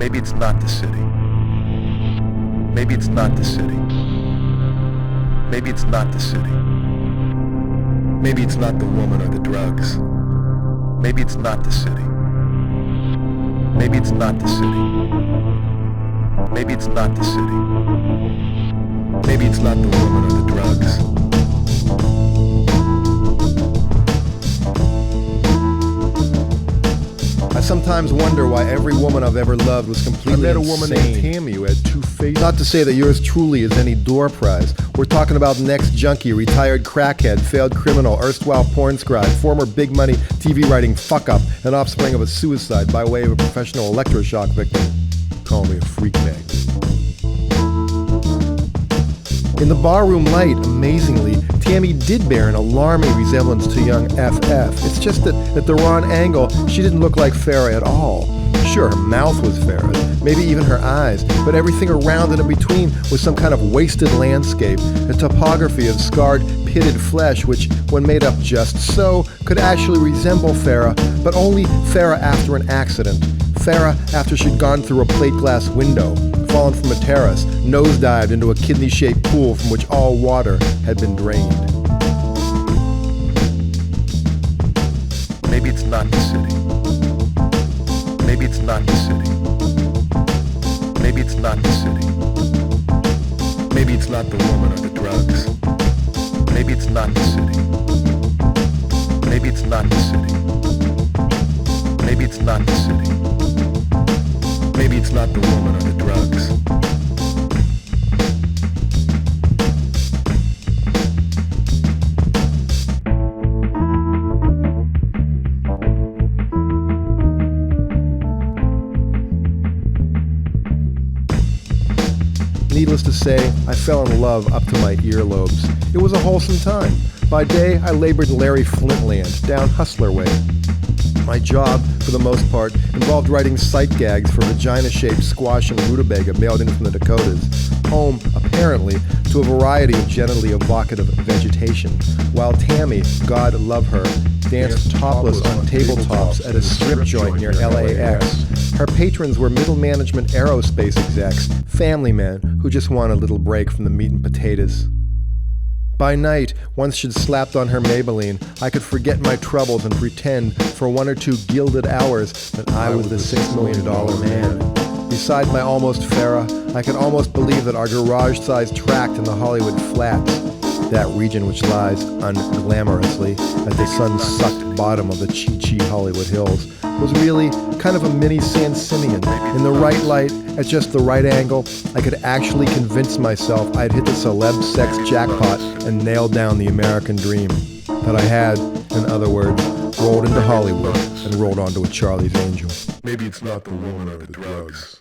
Maybe it's not the city. Maybe it's not the city. Maybe it's not the city. Maybe it's not the woman or the drugs. Maybe it's not the city. Maybe it's not the city. Maybe it's not the city. Maybe it's not the woman or the drugs. I sometimes wonder why every woman I've ever loved was completely insane. I met a woman named Tami who had 2 faces. Not to say that yours truly is any door prize. We're talking about an ex-junkie, retired crackhead, failed criminal, erstwhile porn scribe, former big money TV writing fuck-up, and offspring of a suicide by way of a professional electroshock victim. Call me a freak magnet. In the barroom light, amazingly, Tami did bear an alarming resemblance to young FF. It's just that at the wrong angle, she didn't look like Farrah at all. Sure, her mouth was Farrah's, maybe even her eyes, but everything around and in between was some kind of wasted landscape, a topography of scarred, pitted flesh which, when made up just so, could actually resemble Farrah, but only Farrah after an accident. Farrah after she'd gone through a plate glass window, fallen from a terrace, nosedived into a kidney-shaped pool from which all water had been drained. Maybe it's not the city. Maybe it's not the city. Maybe it's not the city. Maybe it's not the woman or the drugs. Maybe it's not the city. Maybe it's not the city. Maybe it's not the city. Maybe it's not the woman or the drugs. Needless to say, I fell in love up to my earlobes. It was a wholesome time. By day, I labored in Larry Flintland, down Hustler Way. My job, for the most part, involved writing sight gags for vagina-shaped squash and rutabaga mailed in from the Dakotas, home, apparently, to a variety of genitally evocative vegetation, while Tami, God love her, danced topless on tabletops at a strip joint near LAX. Her patrons were middle management aerospace execs, family men who just want a little break from the meat and potatoes. By night, once she'd slapped on her Maybelline, I could forget my troubles and pretend for 1 or 2 gilded hours that I was the $6 million man. Beside my almost Farrah, I could almost believe that our garage-sized tract in the Hollywood Flats, that region which lies unglamorously at the sun-sucked bottom of the Chi-Chi Hollywood Hills, was really kind of a mini San Simeon. In the right light, at just the right angle, I could actually convince myself I'd hit the celeb sex jackpot and nailed down the American dream. That I had, in other words, rolled into Hollywood and rolled onto a Charlie's Angel. Maybe it's not the woman or the drugs.